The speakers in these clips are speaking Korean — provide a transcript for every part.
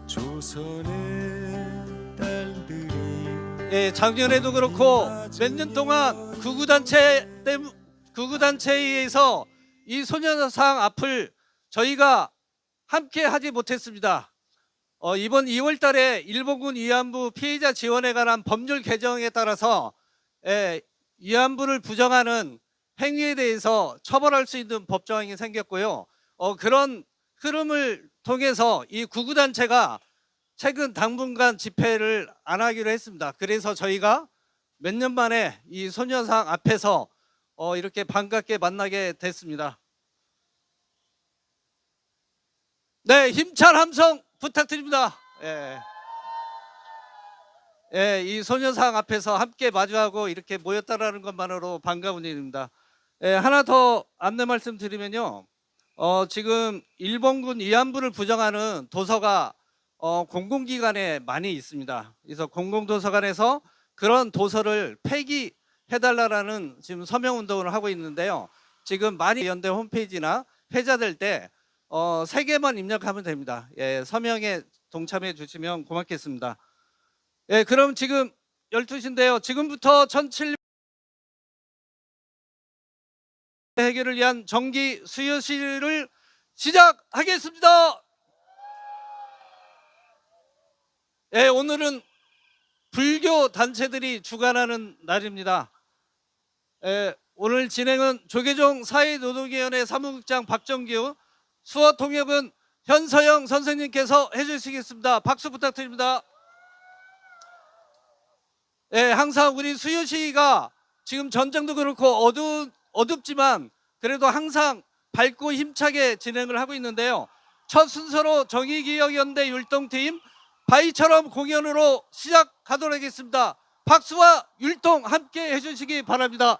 조선의 딸들이 예, 작년에도 그렇고 몇 년 동안 구구단체에 의해서 이 소녀상 앞을 저희가 함께 하지 못했습니다. 이번 2월 달에 일본군 위안부 피해자 지원에 관한 법률 개정에 따라서 위안부를 부정하는 행위에 대해서 처벌할 수 있는 법조항이 생겼고요. 그런 흐름을 통해서 이 구구단체가 최근 당분간 집회를 안 하기로 했습니다. 그래서 저희가 몇 년 만에 이 소녀상 앞에서 이렇게 반갑게 만나게 됐습니다. 네, 힘찬 함성 부탁드립니다. 이 소녀상 앞에서 함께 마주하고 이렇게 모였다라는 것만으로 반가운 일입니다. 하나 더 안내 말씀드리면요. 지금 일본군 위안부를 부정하는 도서가 공공기관에 많이 있습니다. 그래서 공공도서관에서 그런 도서를 폐기해달라는 지금 서명운동을 하고 있는데요. 지금 많이 연대 홈페이지나 회자될 때 3개만 입력하면 됩니다. 서명에 동참해 주시면 고맙겠습니다. 그럼 지금 12시인데요. 지금부터 1700 해결을 위한 정기 수요시를 시작하겠습니다. 오늘은 불교 단체들이 주관하는 날입니다. 오늘 진행은 조계종 사회노동위원회 사무국장 박정규, 수어 통역은 현서영 선생님께서 해주시겠습니다. 박수 부탁드립니다. 항상 우리 수요시가 지금 전쟁도 그렇고 어둡지만 그래도 항상 밝고 힘차게 진행을 하고 있는데요. 첫 순서로 정의기억연대 율동팀 바위처럼 공연으로 시작하도록 하겠습니다. 박수와 율동 함께 해주시기 바랍니다.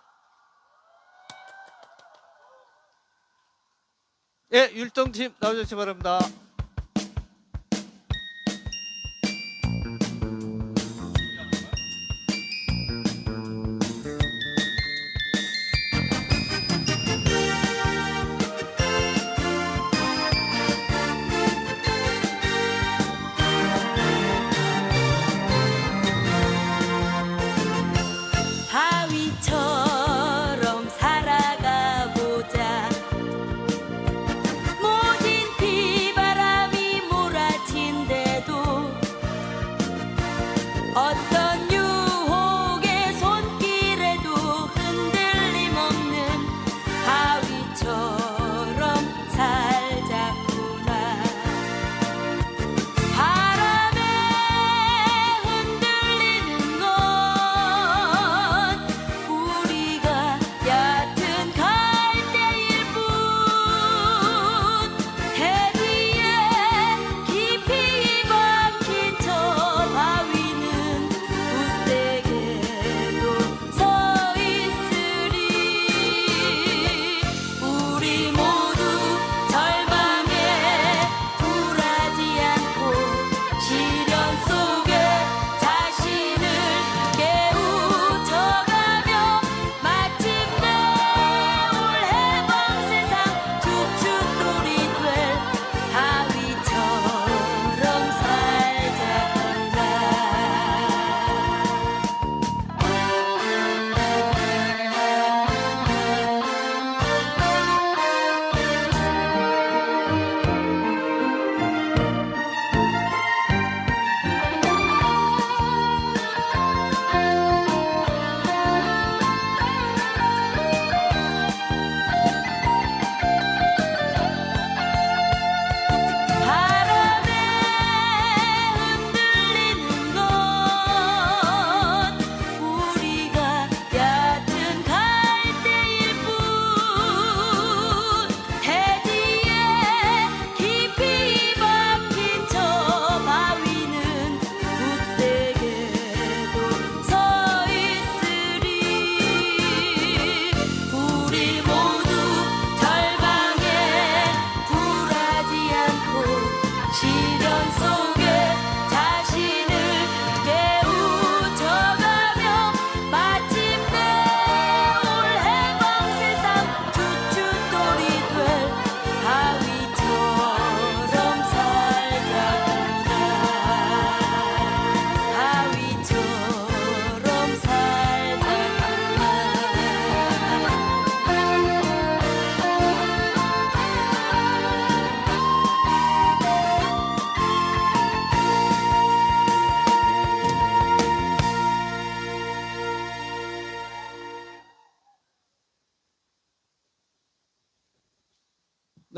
율동팀 나와주시기 바랍니다. 바위처럼 살아가 보자. 모진 비바람이 몰아친대도 어떤 유혹의 손길에도 흔들림 없는 바위처럼 살자꾸나. 바람에 흔들리는 건 우리가 얕은 갈대일 뿐. 대지에 깊이 박힌 저 바위는 굳세게도 서 있으리. 우리 모두 절망에 굴하지 않고 시련 속에 자신을 깨우쳐가며 마침내 올 해방 세상 주춧돌이 될 바위처럼 살자꾸나. 바람에 흔들리는 건 우리가 얕은 갈대일 뿐. 대지에 깊이 박힌 저 바위는 굳세게도 서 있으리. 우리 모두 절망에 굴하지 않고 시련 속에 자신을 깨우쳐가며 마침내 올 해방 세상 주춧돌이 될 바위처럼 살자꾸나.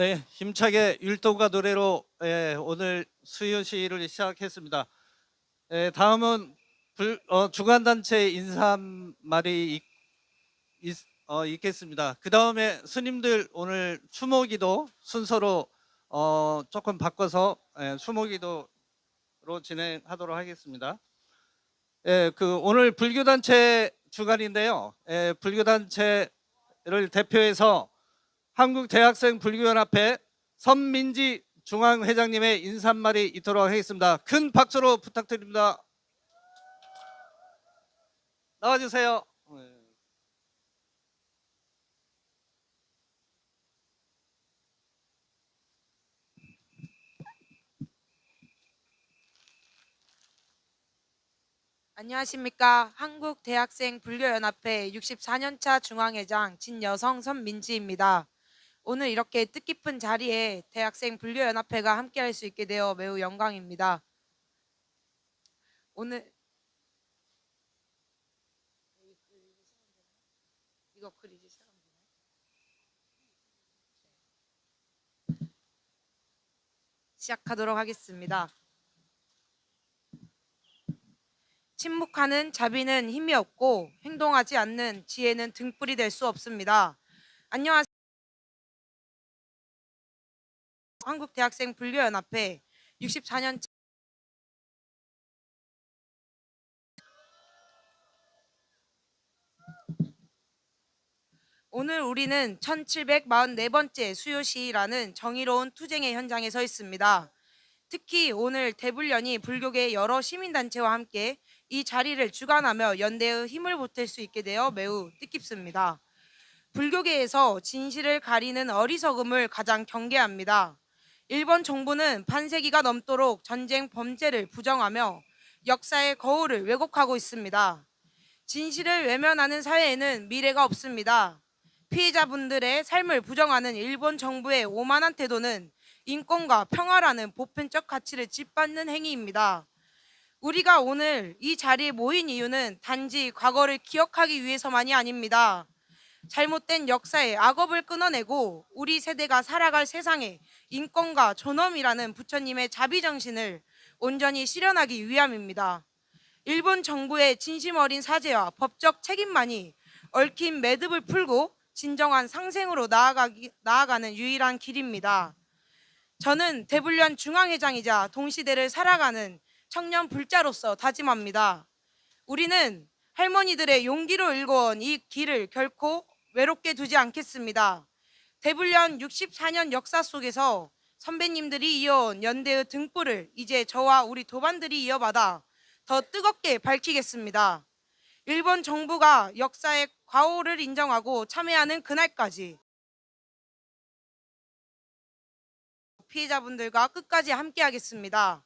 네, 힘차게 율동과 노래로 오늘 수요 시위를 시작했습니다. 다음은 주관단체 인사말이 있겠습니다. 그 다음에 스님들 오늘 추모기도 순서로 조금 바꿔서 추모기도로 진행하도록 하겠습니다. 오늘 불교단체 주간인데요. 불교단체를 대표해서 한국대학생 불교연합회 선민지 중앙회장님의 인사말이 있도록 하겠습니다. 큰 박수로 부탁드립니다. 나와주세요. 안녕하십니까. 한국대학생 불교연합회 64년차 중앙회장 진여성 선민지입니다. 오늘 이렇게 뜻깊은 자리에 대학생 불교연합회가 함께할 수 있게 되어 매우 영광입니다. 오늘 이거 글 이제 시작하면 되나요? 시작하도록 하겠습니다. 침묵하는 자비는 힘이 없고 행동하지 않는 지혜는 등불이 될 수 없습니다. 안녕하세요. 한국대학생 불교연합회 64년 오늘 우리는 1744번째 수요시라는 정의로운 투쟁의 현장에 서 있습니다. 특히 오늘 대불련이 불교계 여러 시민단체와 함께 이 자리를 주관하며 연대의 힘을 보탤 수 있게 되어 매우 뜻깊습니다. 불교계에서 진실을 가리는 어리석음을 가장 경계합니다. 일본 정부는 반세기가 넘도록 전쟁 범죄를 부정하며 역사의 거울을 왜곡하고 있습니다. 진실을 외면하는 사회에는 미래가 없습니다. 피해자분들의 삶을 부정하는 일본 정부의 오만한 태도는 인권과 평화라는 보편적 가치를 짓밟는 행위입니다. 우리가 오늘 이 자리에 모인 이유는 단지 과거를 기억하기 위해서만이 아닙니다. 잘못된 역사의 악업을 끊어내고 우리 세대가 살아갈 세상에 인권과 존엄이라는 부처님의 자비정신을 온전히 실현하기 위함입니다. 일본 정부의 진심 어린 사죄와 법적 책임만이 얽힌 매듭을 풀고 진정한 상생으로 나아가는 유일한 길입니다. 저는 대불련 중앙회장이자 동시대를 살아가는 청년 불자로서 다짐합니다. 우리는 할머니들의 용기로 일궈온 이 길을 결코 외롭게 두지 않겠습니다. 대불련 64년 역사 속에서 선배님들이 이어온 연대의 등불을 이제 저와 우리 도반들이 이어받아 더 뜨겁게 밝히겠습니다. 일본 정부가 역사의 과오를 인정하고 참회하는 그날까지 피해자분들과 끝까지 함께하겠습니다.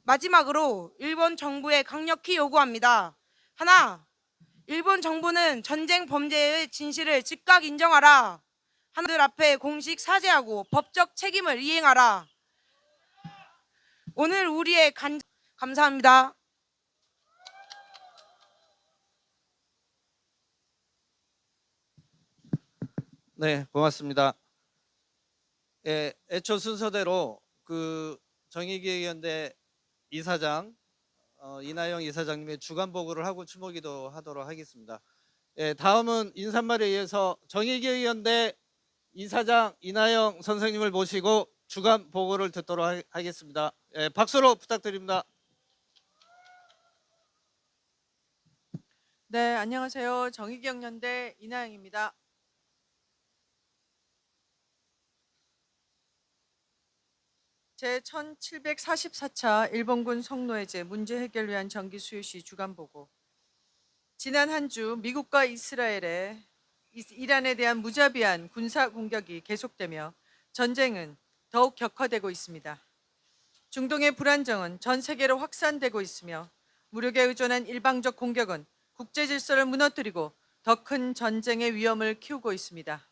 마지막으로 일본 정부에 강력히 요구합니다. 하나, 일본 정부는 전쟁 범죄의 진실을 즉각 인정하라. 하나들 앞에 공식 사죄하고 법적 책임을 이행하라. 오늘 우리의 감사합니다. 네, 고맙습니다. 애초 순서대로 정의기획연대 이사장 이나영 이사장님의 주간 보고를 하고 추모기도 하도록 하겠습니다. 다음은 인사말에 의해서 정의기획연대 이사장 이나영 선생님을 모시고 주간 보고를 듣도록 하겠습니다. 박수로 부탁드립니다. 네, 안녕하세요. 정의기억연대 이나영입니다. 제1744차 일본군 성노예제 문제 해결 위한 정기수요시 주간보고. 지난 한 주 미국과 이스라엘의 이란에 대한 무자비한 군사 공격이 계속되며 전쟁은 더욱 격화되고 있습니다. 중동의 불안정은 전 세계로 확산되고 있으며 무력에 의존한 일방적 공격은 국제 질서를 무너뜨리고 더 큰 전쟁의 위험을 키우고 있습니다.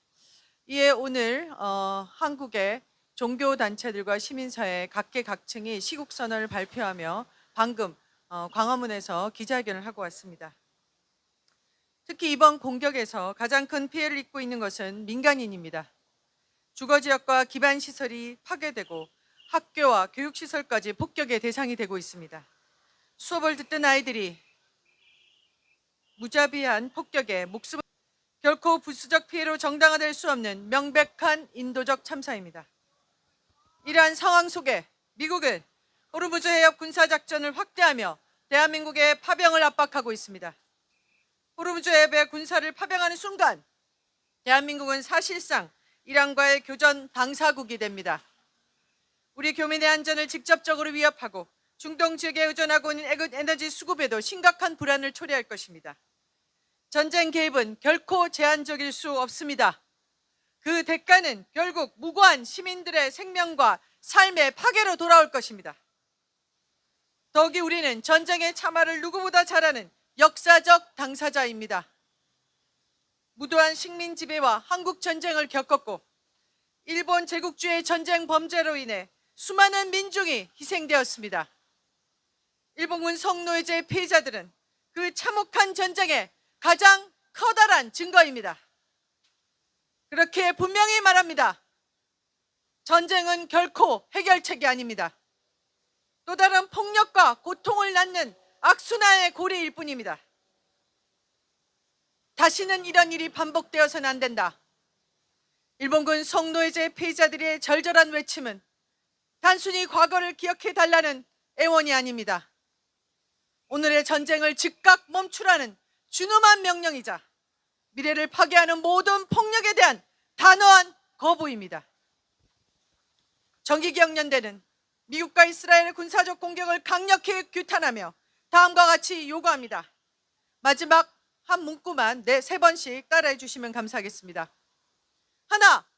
이에 오늘 한국의 종교단체들과 시민사회 각계각층이 시국선언을 발표하며 방금 광화문에서 기자회견을 하고 왔습니다. 특히 이번 공격에서 가장 큰 피해를 입고 있는 것은 민간인입니다. 주거지역과 기반시설이 파괴되고 학교와 교육시설까지 폭격의 대상이 되고 있습니다. 수업을 듣던 아이들이 무자비한 폭격에 목숨을 결코 부수적 피해로 정당화될 수 없는 명백한 인도적 참사입니다. 이러한 상황 속에 미국은 호르무즈 해협 군사작전을 확대하며 대한민국의 파병을 압박하고 있습니다. 호르무즈 해협에 군사를 파병하는 순간 대한민국은 사실상 이란과의 교전 당사국이 됩니다. 우리 교민의 안전을 직접적으로 위협하고 중동 지역에 의존하고 있는 에너지 수급에도 심각한 불안을 초래할 것입니다. 전쟁 개입은 결코 제한적일 수 없습니다. 그 대가는 결국 무고한 시민들의 생명과 삶의 파괴로 돌아올 것입니다. 더욱이 우리는 전쟁의 참화를 누구보다 잘 아는 역사적 당사자입니다. 무도한 식민 지배와 한국 전쟁을 겪었고 일본 제국주의 전쟁 범죄로 인해 수많은 민중이 희생되었습니다. 일본군 성노예제 피해자들은 그 참혹한 전쟁의 가장 커다란 증거입니다. 그렇게 분명히 말합니다. 전쟁은 결코 해결책이 아닙니다. 또 다른 폭력과 고통을 낳는 악순환의 고리일 뿐입니다. 다시는 이런 일이 반복되어서는 안 된다. 일본군 성노예제 피해자들의 절절한 외침은 단순히 과거를 기억해달라는 애원이 아닙니다. 오늘의 전쟁을 즉각 멈추라는 준엄한 명령이자 미래를 파괴하는 모든 폭력에 대한 단호한 거부입니다. 정기기억연대는 미국과 이스라엘의 군사적 공격을 강력히 규탄하며 다음과 같이 요구합니다. 마지막 한 문구만 세 번씩 따라해 주시면 감사하겠습니다. 하나,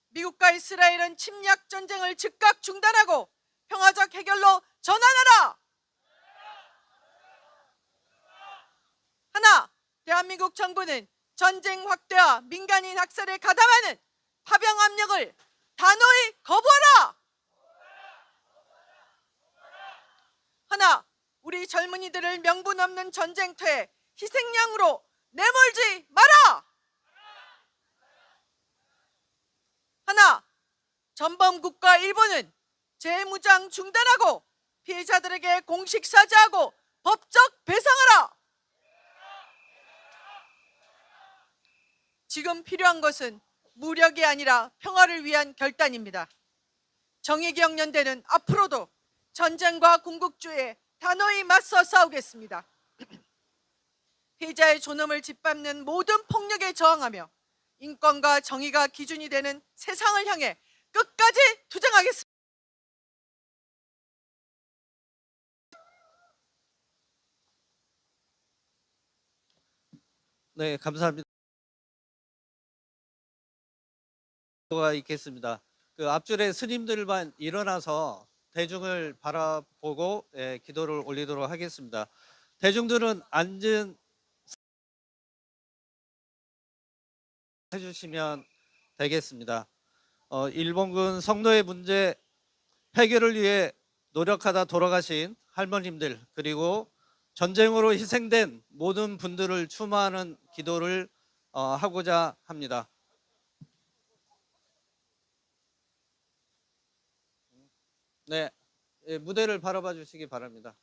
미국과 이스라엘은 침략 전쟁을 즉각 중단하고 평화적 해결로 전환하라. 하나, 대한민국 정부는 전쟁 확대와 민간인 학살에 가담하는 파병 압력을 단호히 거부하라. 하나, 우리 젊은이들을 명분 없는 전쟁터에 희생양으로 내몰지 마라. 하나, 전범국가 일본은 재무장 중단하고 피해자들에게 공식 사죄하고 법적 배상하라. 지금 필요한 것은 무력이 아니라 평화를 위한 결단입니다. 정의기억연대는 앞으로도 전쟁과 군국주의에 단호히 맞서 싸우겠습니다. 피해자의 존엄을 짓밟는 모든 폭력에 저항하며 인권과 정의가 기준이 되는 세상을 향해 끝까지 투쟁하겠습니다. 네, 감사합니다. 가 있겠습니다. 그 앞줄에 스님들만 일어나서 대중을 바라보고 기도를 올리도록 하겠습니다. 대중들은 앉은 해주시면 되겠습니다. 일본군 성노예 문제 해결을 위해 노력하다 돌아가신 할머님들 그리고 전쟁으로 희생된 모든 분들을 추모하는 기도를 하고자 합니다. 네, 무대를 바라봐 주시기 바랍니다.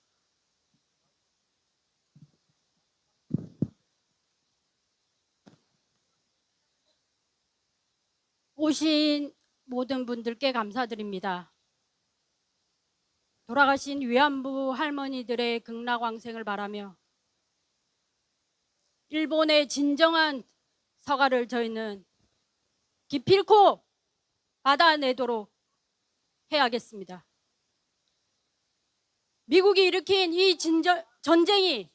오신 모든 분들께 감사드립니다. 돌아가신 위안부 할머니들의 극락왕생을 바라며 일본의 진정한 서가를 저희는 기필코 받아내도록 해야겠습니다. 미국이 일으킨 이 전쟁이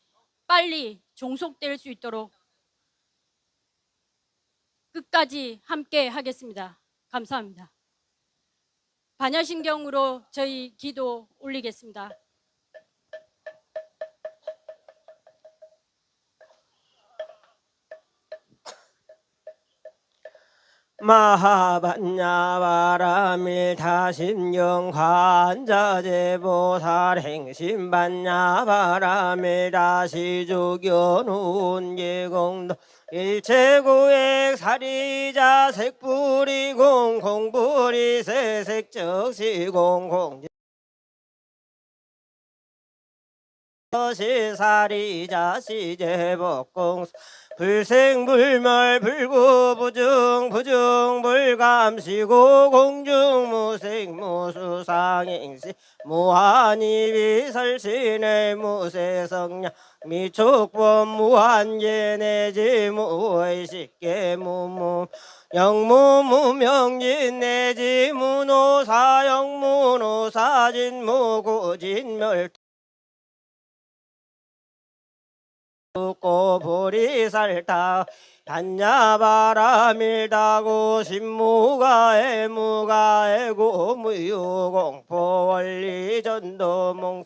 빨리 종속될 수 있도록 끝까지 함께 하겠습니다. 감사합니다. 반야신경으로 저희 기도 올리겠습니다. 마하반야바라밀타심경 관자재보살 행심반야바라밀다시주견운계공도 일체구액 사리자 색불이공 공불이 세색적시공공 시사리자 시제복공 불생불멸 불구부중 부중불감시고 공중무생무수상행시 무한이비설신의 무세성량 미축범 무한계내지 무의식계무무 영무무명진 내지 무노사 영무노사진 무구진멸 고보리살타 반야바라밀다고 신무가에 무가에 고무유공포 원리전도몽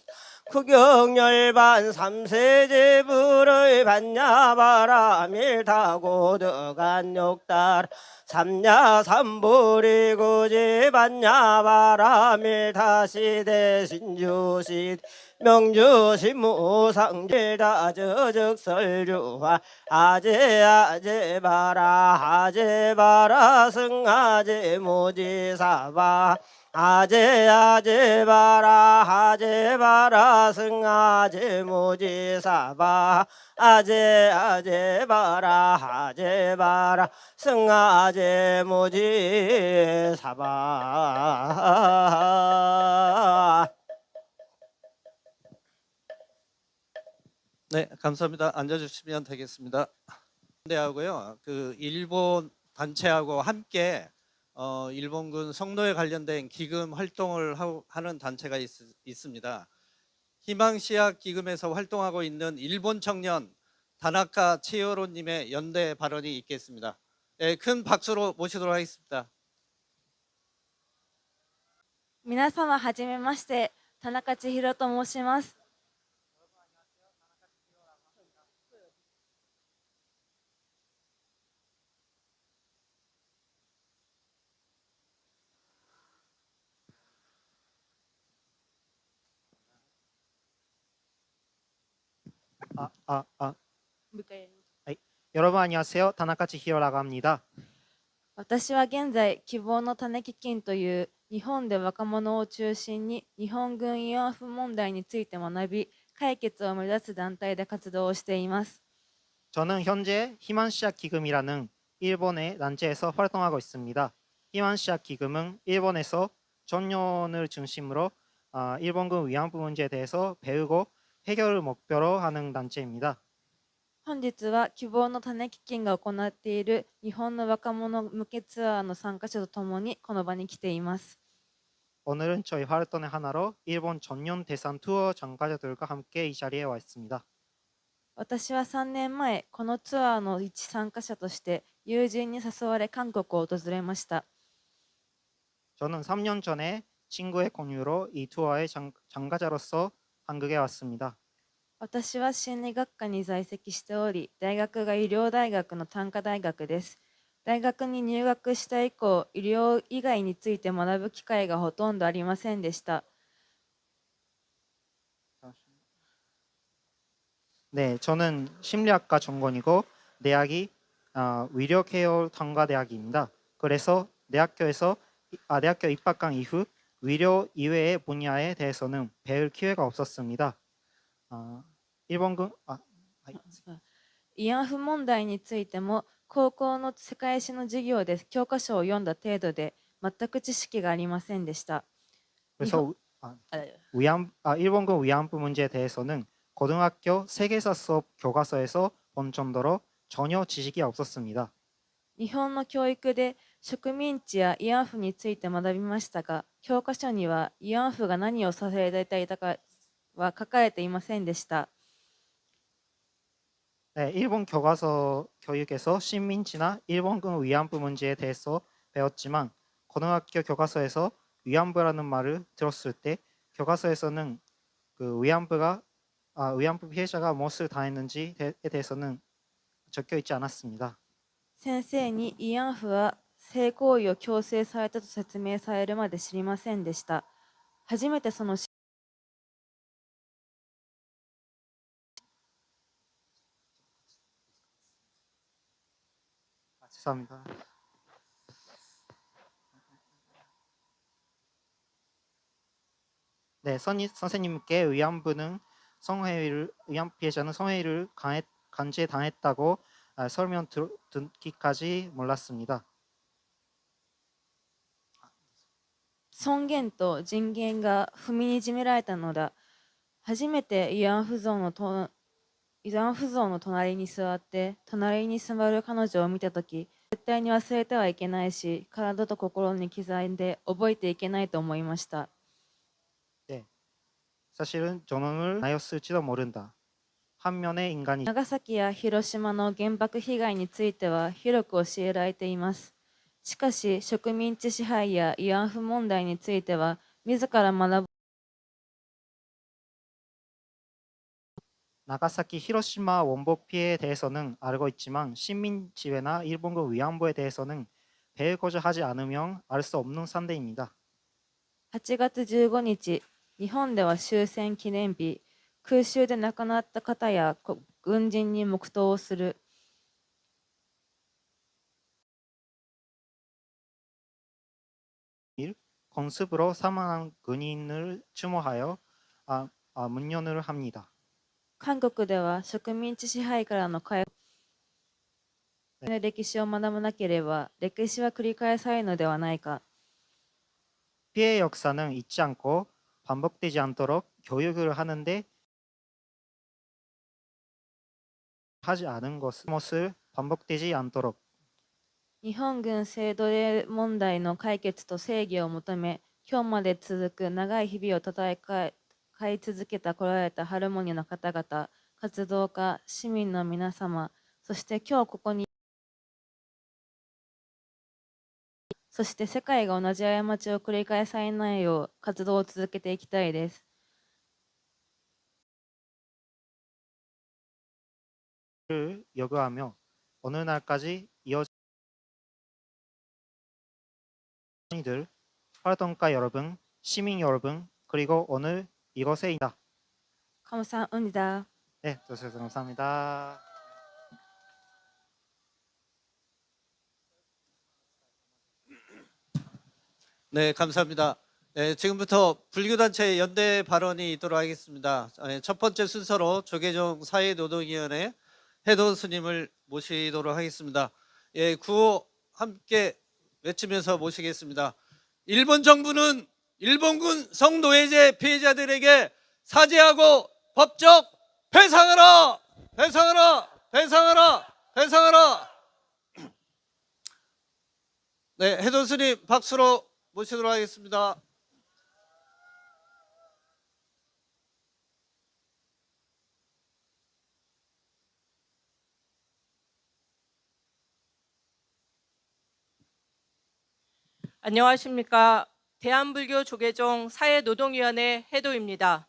구경열반 삼세제불의 반야바라밀다고 득안욕달 삼야삼불이구지 반야바라밀다시대신주시 명주신무상제다저적설주화 아제아제바라 승아제무지사바 아제아제바라 승아제무지사바 아제아제바라 승아제무지사바. 네, 감사합니다. 앉아주시면 되겠습니다. 대하고요, 그 일본 단체하고 함께 일본군 성노에 관련된 기금 활동을 하는 단체가 있습니다. 희망시약 기금에서 활동하고 있는 일본 청년 다나카 치히로님의 연대 발언이 있겠습니다. 네, 큰 박수로 모시도록 하겠습니다. 皆様はじめまして、田中千尋と申します。여러분 안녕하세요. 다나카 치히로라고 합니다. 私は現在、希望の種基金という日本で若者を中心に日本軍慰安婦問題について学び、解決を目指す団体で活動をしています。 저는 현재 희망시약 기금이라는 일본의 단체에서 활동하고 있습니다. 희망시약 기금은 일본에서 청년을 중심으로 일본군 위안부 문제에 대해서 배우고 해결을 목표로 하는 단체입니다. 本日は希望の種基金が行っている日本の若者向けツアーの参加者とともにこの場に来ています。 오늘은 저희 활동의 하나로 일본 전년 대상 투어 참가자들과 함께 이 자리에 와 있습니다. 私は3年前、このツアーの一参加者として友人に誘われ韓国を訪れました。 저는 3년 전에 친구의 권유로 이 투어의 참가자로서 한국에 왔습니다. 私は心理学科に在籍しており、大学が医療大学の短科大学です。大学に入学した以降、医療以外について学ぶ機会がほとんどありませんでした。 네, 저는 심리학과 전공이고 대학이 의료케어 단과대학입니다. 그래서 대학교 입학한 이후 의료 이외의 분야에 대해서는 배울 기회가 없었습니다. 일본군 慰安婦問題についても、高校の世界史の授業で教科書を読んだ程度で全く知識がありませんでした。 그래서 일본군 위안부 문제에 대해서는 고등학교 세계사 수업 교과서에서 본 정도로 전혀 지식이 없었습니다. 日本の教育で植民地や慰安婦について学びましたが、教科書には慰安婦が何をさせられていたかは書かれていませんでした。 네, 일본 교과서 교육에서 식민지나 일본군 위안부 문제에 대해서 배웠지만 고등학교 교과서에서 위안부라는 말을 들었을 때 교과서에서는 그 위안부 피해자가 무엇을 당했는지에 대해서는 적혀 있지 않았습니다. 先生に慰安婦は性行為を強制されたと説明されるまで知りませんでした。初めてその 죄송합니다. 네, 선생님께 의안 피해자는 성회의를 강제당했다고 설명 듣기까지 몰랐습니다. 尊厳と人権が踏みにじめられたのだ。初めて慰安婦像の隣に座って隣に座る彼女を見たとき、絶対に忘れてはいけないし、体と心に刻んで覚えていけないと思いました。 네, 사실은 저놈을 나였을지도 모른다. 한면의 인간이 長崎や広島の原爆被害については広く教えられています。しかし、植民地支配や慰安婦問題については自ら学ぶ 나가사키, 히로시마 원복 피해에 대해서는 알고 있지만 식민지배나 일본군 위안부에 대해서는 배우고자 하지 않으면 알 수 없는 산대입니다. 8月15日、日本では終戦記念日、空襲で亡くなった方や軍人に黙祷をする。 건습으로 사망한 군인을 추모하여 문연을 합니다. 韓国では植民地支配からの解放の歴史を学ばなければ歴史は繰り返されるのではないか。 피해 역사는 잊지 않고 반복되지 않도록 교육을 하는데 하지 않은 것을 반복되지 않도록 日本軍性奴隷問題の解決と正義を求め、今日まで続く長い日々を戦い続けたこられたハルモニーの方々、活動家、市民の皆様、そして今日ここに、そして世界が同じ過ちを繰り返されないよう活動を続けていきたいです。 를 요구하며 어느 날까지 이어진 들 활동가 여러분, 시민 여러분, 그리고 오늘 이곳에 있다. 감사합니다. 네, 주셔서 감사합니다. 네, 감사합니다. 네, 지금부터 불교단체 연대 발언이 있도록 하겠습니다. 첫 번째 순서로 조계종 사회노동위원회 해도 스님을 모시도록 하겠습니다. 예, 구호 함께 외치면서 모시겠습니다. 일본 정부는 일본군 성노예제 피해자들에게 사죄하고 법적 배상하라! 배상하라! 배상하라! 배상하라! 네, 해도 스님 박수로 모시도록 하겠습니다. 안녕하십니까. 대한불교 조계종 사회노동위원회 해도입니다.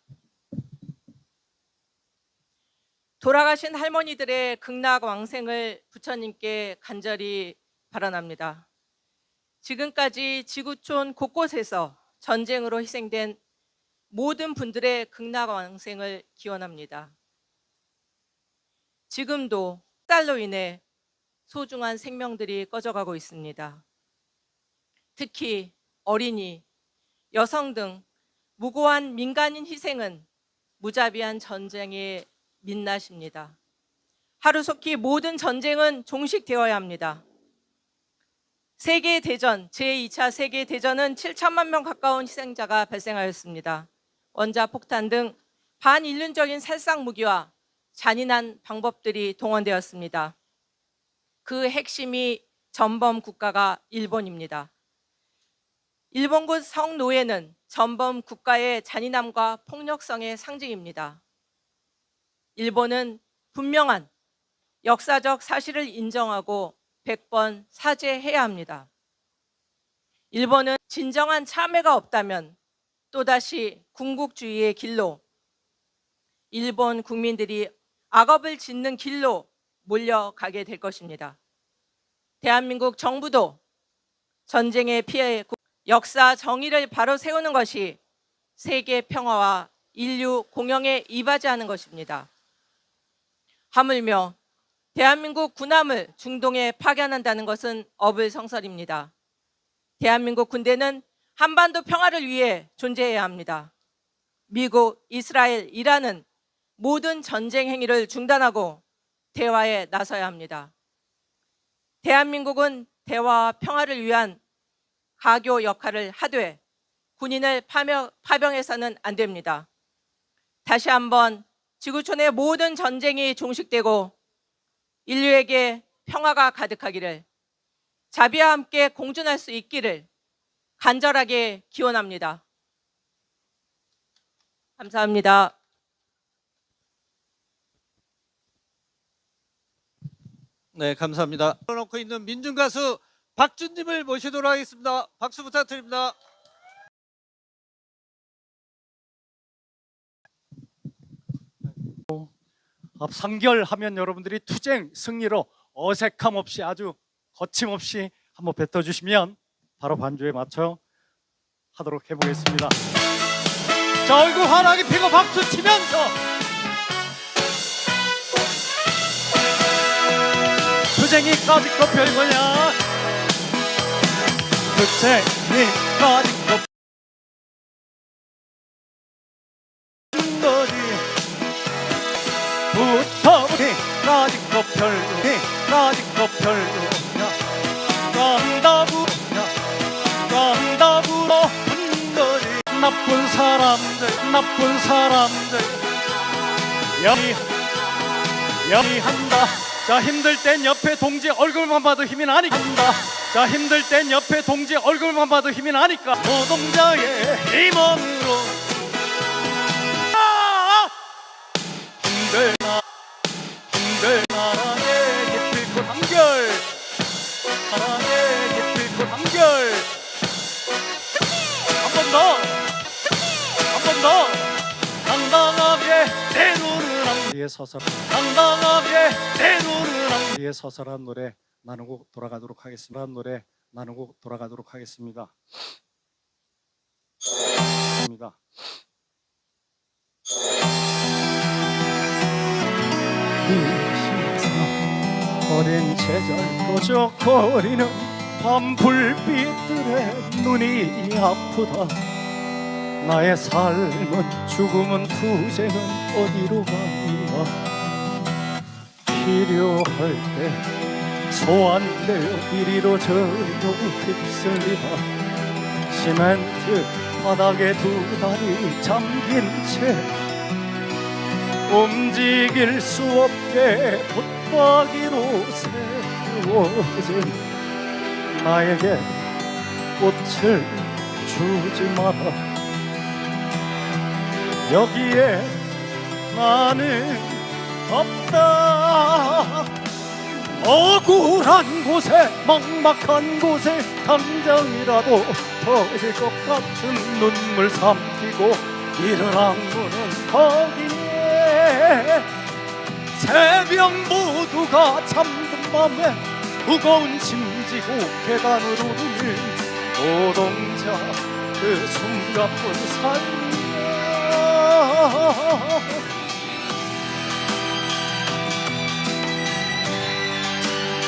돌아가신 할머니들의 극락 왕생을 부처님께 간절히 발언합니다. 지금까지 지구촌 곳곳에서 전쟁으로 희생된 모든 분들의 극락 왕생을 기원합니다. 지금도 쌀로 인해 소중한 생명들이 꺼져가고 있습니다. 특히 어린이, 여성 등 무고한 민간인 희생은 무자비한 전쟁의 민낯입니다. 하루속히 모든 전쟁은 종식되어야 합니다. 세계대전, 제2차 세계대전은 7천만 명 가까운 희생자가 발생하였습니다. 원자폭탄 등 반인륜적인 살상 무기와 잔인한 방법들이 동원되었습니다. 그 핵심이 전범 국가가 일본입니다. 일본군 성노예는 전범 국가의 잔인함과 폭력성의 상징입니다. 일본은 분명한 역사적 사실을 인정하고 100번 사죄해야 합니다. 일본은 진정한 참회가 없다면 또다시 군국주의의 길로, 일본 국민들이 악업을 짓는 길로 몰려가게 될 것입니다. 대한민국 정부도 전쟁의 피해, 역사 정의를 바로 세우는 것이 세계 평화와 인류 공영에 이바지하는 것입니다. 하물며 대한민국 군함을 중동에 파견한다는 것은 어불성설입니다. 대한민국 군대는 한반도 평화를 위해 존재해야 합니다. 미국, 이스라엘, 이란은 모든 전쟁 행위를 중단하고 대화에 나서야 합니다. 대한민국은 대화와 평화를 위한 가교 역할을 하되 군인을 파병해서는 안 됩니다. 다시 한번 지구촌의 모든 전쟁이 종식되고 인류에게 평화가 가득하기를, 자비와 함께 공존할 수 있기를 간절하게 기원합니다. 감사합니다. 네, 감사합니다. 놓고 있는 민중가수 박준님을 모시도록 하겠습니다. 박수 부탁드립니다. 상결하면 여러분들이 투쟁 승리로 어색함 없이 아주 거침없이 한번 뱉어주시면 바로 반주에 맞춰 하도록 해보겠습니다. 자, 얼굴 환하게 피고 박수 치면서 투쟁이 까짓거 별거냐, 투쟁이 까짓거 거지, 붙어보니 까짓거 별거니, 까짓거 별거냐, 깡다부로 분거지. 나쁜 사람들 여리한다. 자, 힘들 땐 옆에 동지 얼굴만 봐도 힘이 나니까. 자, 힘들 땐 옆에 동지 얼굴만 봐도 힘이 나니까. 노동자의 힘으로 힘들 나라의 기필코 단결, 나라의 기필코 단결. 한 번 더 당당하게 내 눈을 위에 서서, 당당하게 내 눈을 위에 서서란 노래 나누고 돌아가도록 하겠습니다. 노래 나누고 돌아가도록 하겠습니다. 이 세상 어린 제절 꺼져거리는 밤 불빛들의 눈이 아프다. 나의 삶은 죽음은 투쟁은 어디로 가니라. 필요할 때 소환되어 이리로 저리로 휩쓸리다. 시멘트 바닥에 두 다리 잠긴 채 움직일 수 없게 붙박이로 세워진 나에게 꽃을 주지 마라. 여기에 나는 없다. 억울한 곳에 막막한 곳에 당장이라도 터질 것 같은 눈물 삼키고 이를 악무는 거기에 새벽 모두가 잠든 밤에 무거운 짐지고 계단으로 오르는 노동자 그 숨가쁜 삶.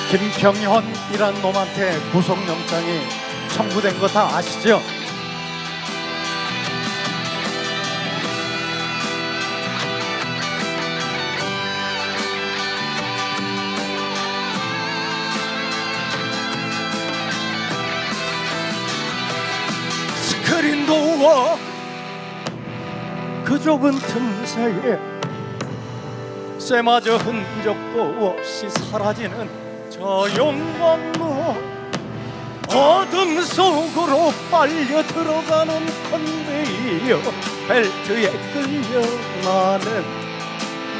김평현이란 놈한테 구속영장이 청구된 거 다 아시죠? 스크린도어 그 좁은 틈새에 쇠마저 흔적도 없이 사라지는 저 용광로, 어둠 속으로 빨려 들어가는 컨베이어 벨트에 끌려 나는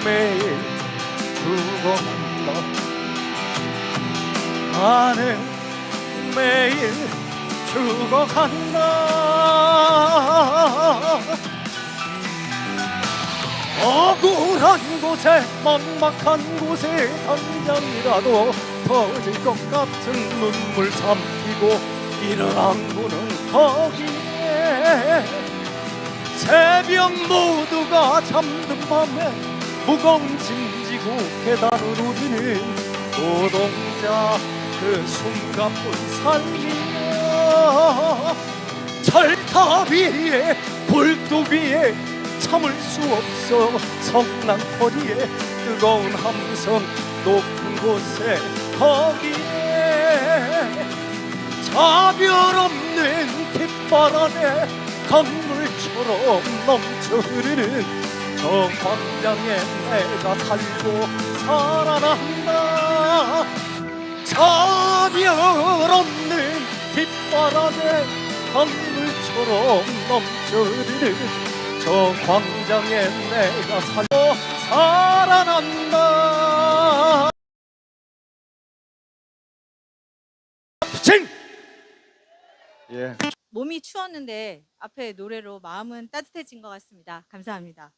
매일 죽어간다. 나는 매일 죽어간다. 억울한 곳에 막막한 곳에 당장이라도 터질 것 같은 눈물 삼키고 일어난 거기에 새벽 모두가 잠든 밤에 무거운 짐 지고 계단을 오르는 노동자 그 숨가쁜 삶이야. 철탑 위에 굴뚝 위에 참을 수 없어 성낭거리에 뜨거운 함성 높은 곳에 거기에 차별 없는 빗바람에 강물처럼 넘쳐 흐르는 저 광장에 내가 살고 살아난다. 차별 없는 빗바람에 강물처럼 넘쳐 흐르는 저 광장에 내가 살고 살아난다. 칭! 예. 몸이 추웠는데 앞에 노래로 마음은 따뜻해진 것 같습니다. 감사합니다.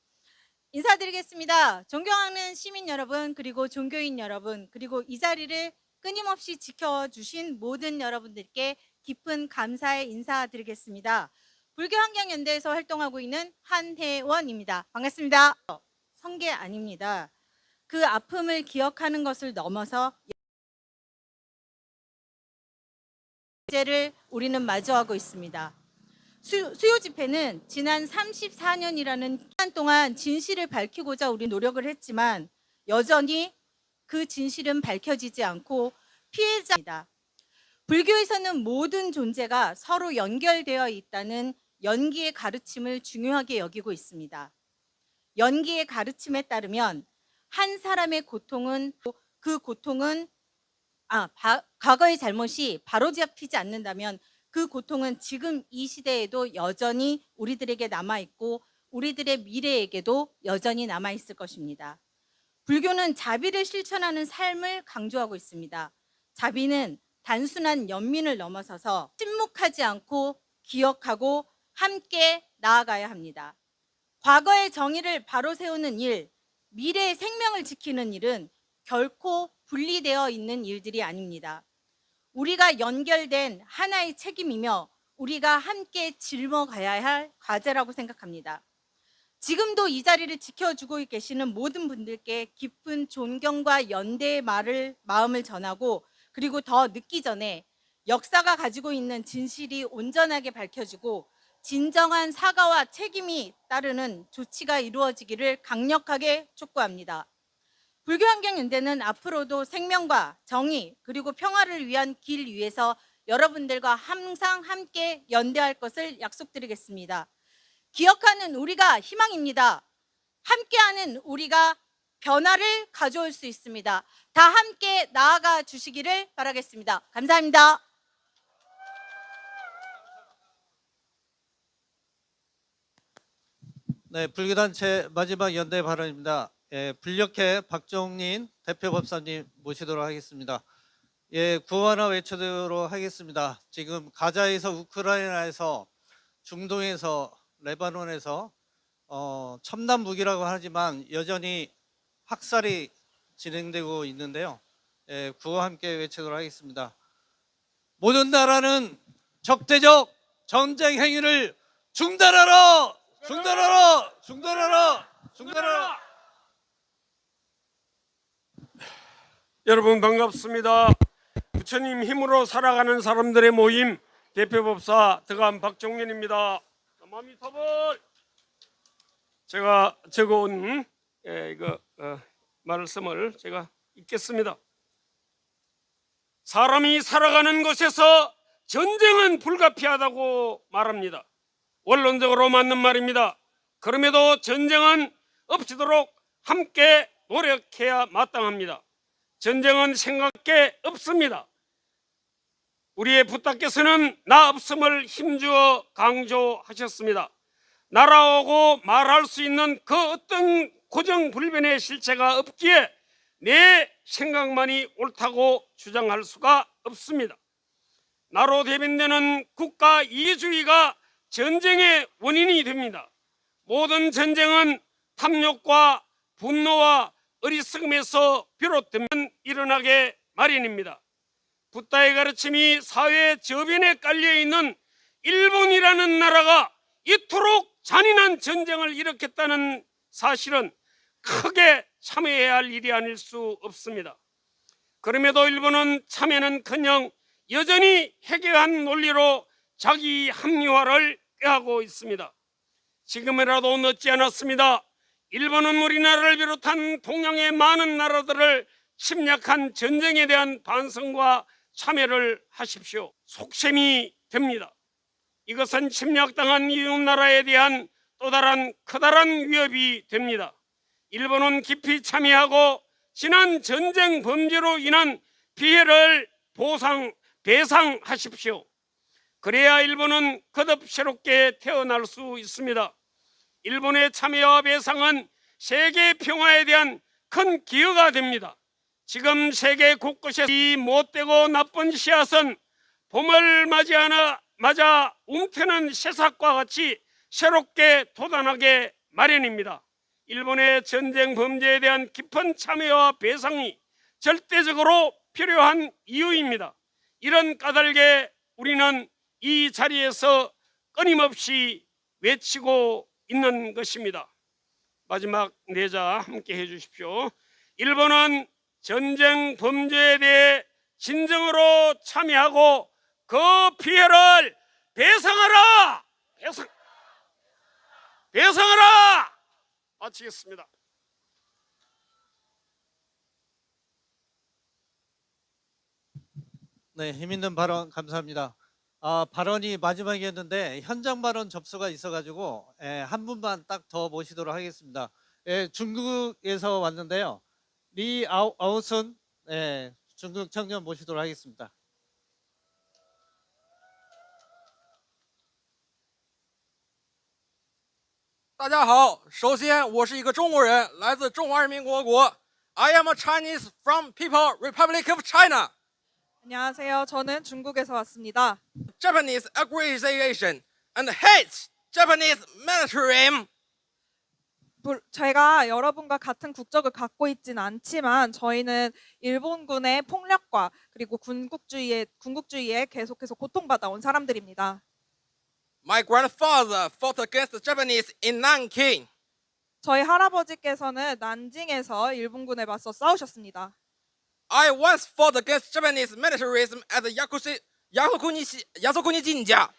인사드리겠습니다. 존경하는 시민 여러분, 그리고 종교인 여러분, 그리고 이 자리를 끊임없이 지켜주신 모든 여러분들께 깊은 감사의 인사드리겠습니다. 불교환경연대에서 활동하고 있는 한혜원입니다. 반갑습니다. 성계 아닙니다. 그 아픔을 기억하는 것을 넘어서 문제를 우리는 마주하고 있습니다. 수요 집회는 지난 34년이라는 기간 동안 진실을 밝히고자 우리 노력을 했지만 여전히 그 진실은 밝혀지지 않고 피해자입니다. 불교에서는 모든 존재가 서로 연결되어 있다는 연기의 가르침을 중요하게 여기고 있습니다. 연기의 가르침에 따르면 한 사람의 고통은 과거의 잘못이 바로잡히지 않는다면 그 고통은 지금 이 시대에도 여전히 우리들에게 남아있고 우리들의 미래에게도 여전히 남아있을 것입니다. 불교는 자비를 실천하는 삶을 강조하고 있습니다. 자비는 단순한 연민을 넘어서서 침묵하지 않고 기억하고 함께 나아가야 합니다. 과거의 정의를 바로 세우는 일, 미래의 생명을 지키는 일은 결코 분리되어 있는 일들이 아닙니다. 우리가 연결된 하나의 책임이며 우리가 함께 짊어가야 할 과제라고 생각합니다. 지금도 이 자리를 지켜주고 계시는 모든 분들께 깊은 존경과 연대의 마음을 전하고, 그리고 더 늦기 전에 역사가 가지고 있는 진실이 온전하게 밝혀지고 진정한 사과와 책임이 따르는 조치가 이루어지기를 강력하게 촉구합니다. 불교환경연대는 앞으로도 생명과 정의 그리고 평화를 위한 길 위에서 여러분들과 항상 함께 연대할 것을 약속드리겠습니다. 기억하는 우리가 희망입니다. 함께하는 우리가 변화를 가져올 수 있습니다. 다 함께 나아가 주시기를 바라겠습니다. 감사합니다. 네, 불교단체 마지막 연대 발언입니다. 예, 불력회 박종린 대표 법사님 모시도록 하겠습니다. 예, 구호 하나 외쳐도록 하겠습니다. 지금 가자에서, 우크라이나에서, 중동에서, 레바논에서 첨단 무기라고 하지만 여전히 학살이 진행되고 있는데요. 예, 구호 함께 외치도록 하겠습니다. 모든 나라는 적대적 전쟁 행위를 중단하라! 중단하라! 중단하라! 중단하라! 여러분 반갑습니다. 부처님 힘으로 살아가는 사람들의 모임 대표법사 덕암 박종련입니다. 마미타벌 제가 적어온 말씀을 제가 읽겠습니다. 사람이 살아가는 곳에서 전쟁은 불가피하다고 말합니다. 원론적으로 맞는 말입니다. 그럼에도 전쟁은 없이도록 함께 노력해야 마땅합니다. 전쟁은 생각게 없습니다. 우리의 부탁께서는 나 없음을 힘주어 강조하셨습니다. 날아오고 말할 수 있는 그 어떤 고정불변의 실체가 없기에 내 생각만이 옳다고 주장할 수가 없습니다. 나로 대변되는 국가 이기주의가 전쟁의 원인이 됩니다. 모든 전쟁은 탐욕과 분노와 어리석음에서 비롯되면 일어나게 마련입니다. 붓다의 가르침이 사회 저변에 깔려있는 일본이라는 나라가 이토록 잔인한 전쟁을 일으켰다는 사실은 크게 참회해야 할 일이 아닐 수 없습니다. 그럼에도 일본은 참회는커녕 여전히 해괴한 논리로 자기 합리화를 꾀하고 있습니다. 지금이라도 늦지 않았습니다. 일본은 우리나라를 비롯한 동양의 많은 나라들을 침략한 전쟁에 대한 반성과 참회를 하십시오. 속셈이 됩니다. 이것은 침략당한 이웃나라에 대한 또 다른 커다란 위협이 됩니다. 일본은 깊이 참회하고 지난 전쟁 범죄로 인한 피해를 배상하십시오. 그래야 일본은 거듭 새롭게 태어날 수 있습니다. 일본의 참회와 배상은 세계 평화에 대한 큰 기여가 됩니다. 지금 세계 곳곳에 이 못되고 나쁜 씨앗은 봄을 맞아 움트는 새싹과 같이 새롭게 돋아나게 마련입니다. 일본의 전쟁 범죄에 대한 깊은 참회와 배상이 절대적으로 필요한 이유입니다. 이런 까닭에 우리는 이 자리에서 끊임없이 외치고 있는 것입니다. 마지막 내자 함께 해주십시오. 일본은 전쟁 범죄에 대해 진정으로 참여하고 그 피해를 배상하라! 배상하라! 마치겠습니다. 네, 힘있는 발언 감사합니다. 발언이 마지막이었는데 현장 발언 접수가 있어가지고 한 분만 딱 더 모시도록 하겠습니다. 중국에서 왔는데요. 리 아우슨 중국 청년 모시도록 하겠습니다. 大家好，首先我是一个中国人，来自中华人民共和国。I am a Chinese from People Republic of China. 안녕하세요. 저는 중국에서 왔습니다. Japanese aggression and hates Japanese militarism. 제가 여러분과 같은 국적을 갖고 있지는 않지만 저희는 일본군의 폭력과 그리고 군국주의에 계속해서 고통받아온 사람들입니다. My grandfather fought against the Japanese in Nanking. 저희 할아버지께서는 난징에서 일본군에 맞서 싸우셨습니다. I once fought against Japanese militarism at the Yasukuni 진자.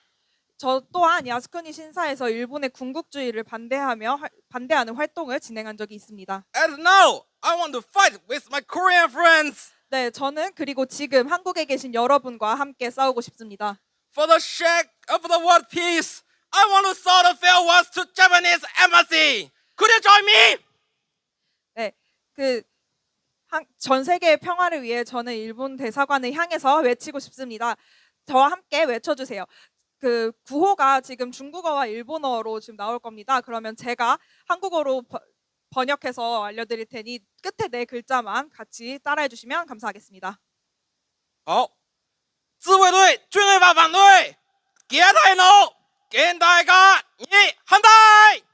저 또한 야스쿠니 신사에서 일본의 군국주의를 반대하는 활동을 진행한 적이 있습니다. And now I want to fight with my Korean friends. 네, 저는 그리고 지금 한국에 계신 여러분과 함께 싸우고 싶습니다. For the sake of the world peace, I want to sound a farewell to Japanese embassy. Could you join me? 네, 전 세계의 평화를 위해 저는 일본 대사관을 향해서 외치고 싶습니다. 저와 함께 외쳐주세요. 구호가 지금 중국어와 일본어로 지금 나올 겁니다. 그러면 제가 한국어로 번역해서 알려드릴 테니 끝에 네 글자만 같이 따라해 주시면 감사하겠습니다. 好，自卫队军队法反对，给台노给大家你反对。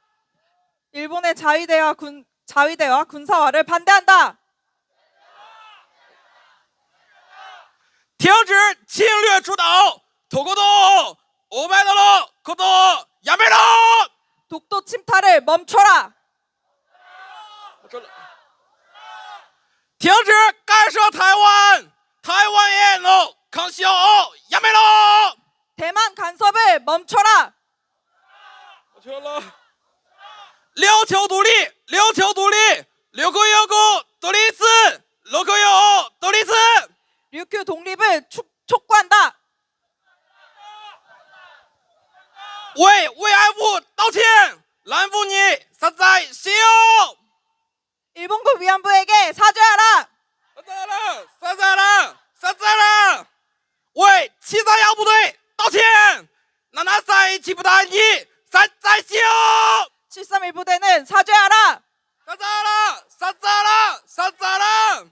일본의 자위대와 군사화를 반대한다. 停止侵略主导，독도500도로 고도 야메로. 독도 침탈을 멈춰라. 停止干涉台湾，台湾也노抗修야메로. 대만 간섭을 멈춰라. 琉球独立，琉球独立，琉球有国独立自，琉球有独立自。 류큐 독립을 촉구한다. 为慰安妇道歉，兰妇你实在需要。 일본군 위안부에게 사죄하라. 사죄하라. 为七三幺部队道歉，731机部队你实在需要。 731 부대는 사죄하라. 사죄하라.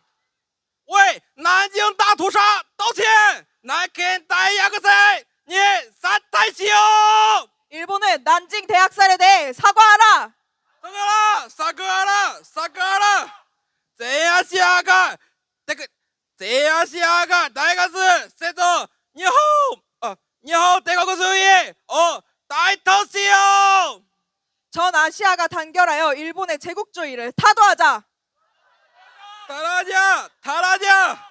为南京大屠杀道歉，南京大压克赛你实在需要。 일본은 난징 대학살에 대해 사과하라. 사과하라. 这样下个西アシアが大学生と日本帝国主義を大都市よ. 전 아시아가 단결하여 일본의 제국주의를 타도하자. 타라자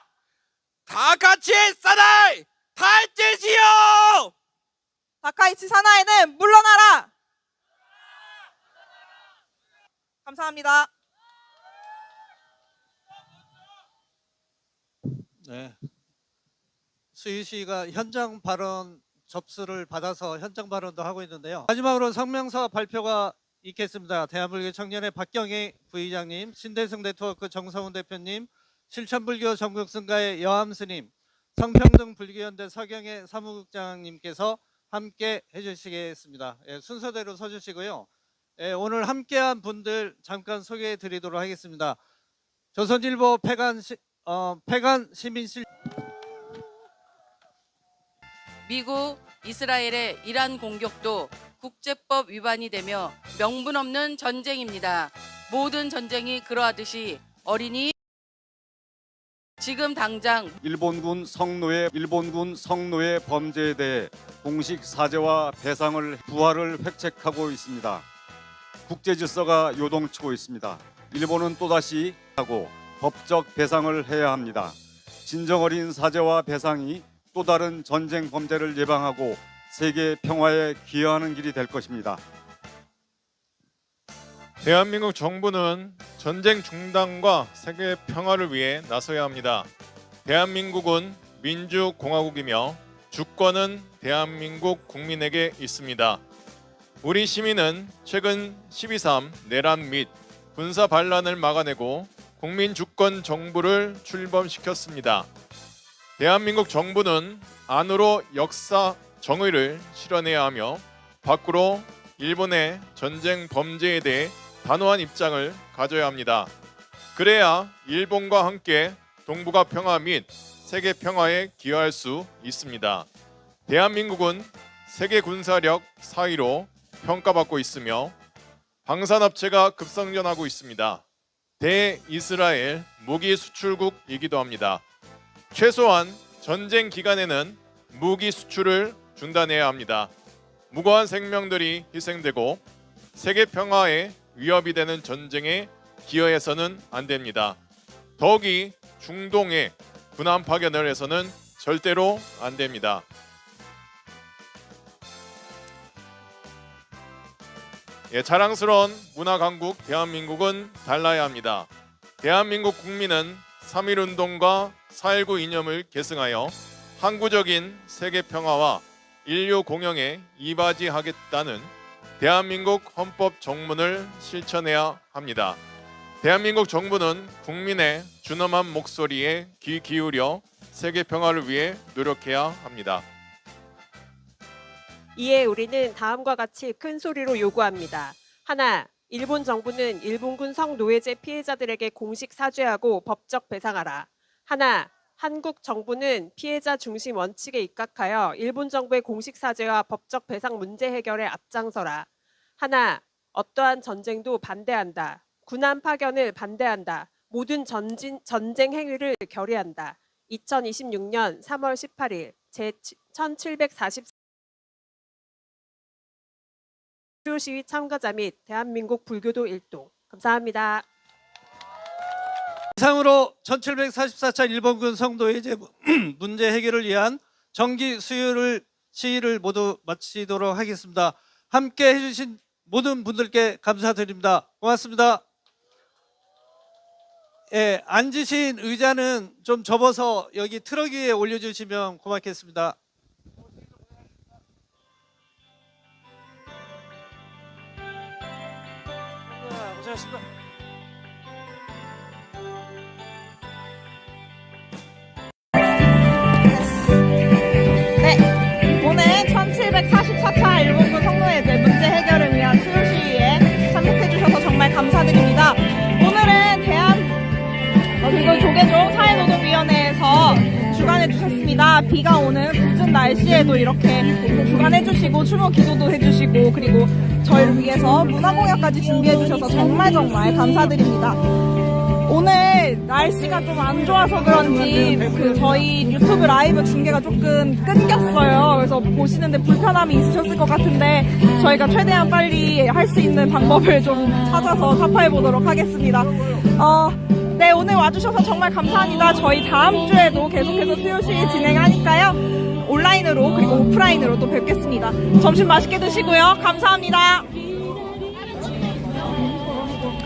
다 같이 사나이 탈진시요. 다카이치 사나이는 물러나라. 감사합니다. 네. 수희 씨가 현장 발언 접수를 받아서 현장 발언도 하고 있는데요. 마지막으로 성명서 발표가 있겠습니다. 대한불교 청년회 박경희 부의장님, 신대승 네트워크 정성훈 대표님, 실천불교 전국승가의 여함 스님, 성평등 불교연대 서경혜 사무국장님께서 함께 해주시겠습니다. 순서대로 서주시고요. 오늘 함께한 분들 잠깐 소개해 드리도록 하겠습니다. 조선일보 폐간 시민실 미국, 이스라엘의 이란 공격도 국제법 위반이 되며 명분 없는 전쟁입니다. 모든 전쟁이 그러하듯이 어린이 지금 당장 일본군 성노예 범죄에 대해 공식 사죄와 배상을 부활을 획책하고 있습니다. 국제 질서가 요동치고 있습니다. 일본은 또다시 하고 법적 배상을 해야 합니다. 진정 어린 사죄와 배상이 또 다른 전쟁 범죄를 예방하고 세계 평화에 기여하는 길이 될 것입니다. 대한민국 정부는 전쟁 중단과 세계 평화를 위해 나서야 합니다. 대한민국은 민주공화국이며 주권은 대한민국 국민에게 있습니다. 우리 시민은 최근 12.3 내란 및 군사 반란을 막아내고 국민 주권 정부를 출범시켰습니다. 대한민국 정부는 안으로 역사 정의를 실현해야 하며 밖으로 일본의 전쟁 범죄에 대해 단호한 입장을 가져야 합니다. 그래야 일본과 함께 동북아 평화 및 세계 평화에 기여할 수 있습니다. 대한민국은 세계 군사력 4위로 평가받고 있으며 방산업체가 급성장하고 있습니다. 대이스라엘 무기 수출국이기도 합니다. 최소한 전쟁 기간에는 무기 수출을 중단해야 합니다. 무고한 생명들이 희생되고 세계 평화에 위협이 되는 전쟁에 기여해서는 안 됩니다. 더욱이 중동에 군함 파견을 해서는 절대로 안 됩니다. 자랑스러운 문화 강국 대한민국은 달라야 합니다. 대한민국 국민은 3.1운동과 4.19 이념을 계승하여 항구적인 세계 평화와 인류 공영에 이바지하겠다는 대한민국 헌법 정문을 실천해야 합니다. 대한민국 정부는 국민의 준엄한 목소리에 귀 기울여 세계 평화를 위해 노력해야 합니다. 이에 우리는 다음과 같이 큰 소리로 요구합니다. 하나, 일본 정부는 일본군 성노예제 피해자들에게 공식 사죄하고 법적 배상하라. 하나, 한국 정부는 피해자 중심 원칙에 입각하여 일본 정부의 공식 사죄와 법적 배상 문제 해결에 앞장서라. 하나, 어떠한 전쟁도 반대한다. 군함 파견을 반대한다. 모든 전쟁 행위를 결의한다. 2026년 3월 18일 제1744 시위 참가자 및 대한민국 불교도 일동. 감사합니다. 이상으로 1744차 일본군 성노예제 문제 해결을 위한 정기 시위를 모두 마치도록 하겠습니다. 함께 해주신 모든 분들께 감사드립니다. 고맙습니다. 앉으신 의자는 좀 접어서 여기 트럭 위에 올려주시면 고맙겠습니다. 고생하셨습니다. 네, 오늘 1744차 일본군 성노예제 문제 해결을 위한 수요 시위에 참석해 주셔서 정말 감사드립니다. 오늘은 그리고 조계종 사회노동위원회에서 주관해 주셨습니다. 비가 오는 궂은 날씨에도 이렇게 주관해 주시고 추모 기도도 해주시고 그리고 저희를 위해서 문화공연까지 준비해 주셔서 정말 감사드립니다. 오늘 날씨가 좀 안 좋아서 그런지 저희 유튜브 라이브 중계가 조금 끊겼어요. 그래서 보시는데 불편함이 있으셨을 것 같은데 저희가 최대한 빨리 할 수 있는 방법을 좀 찾아서 타파해 보도록 하겠습니다. 네, 오늘 와주셔서 정말 감사합니다. 저희 다음 주에도 계속해서 수요시 진행하니까요. 온라인으로 그리고 오프라인으로 또 뵙겠습니다. 점심 맛있게 드시고요. 감사합니다.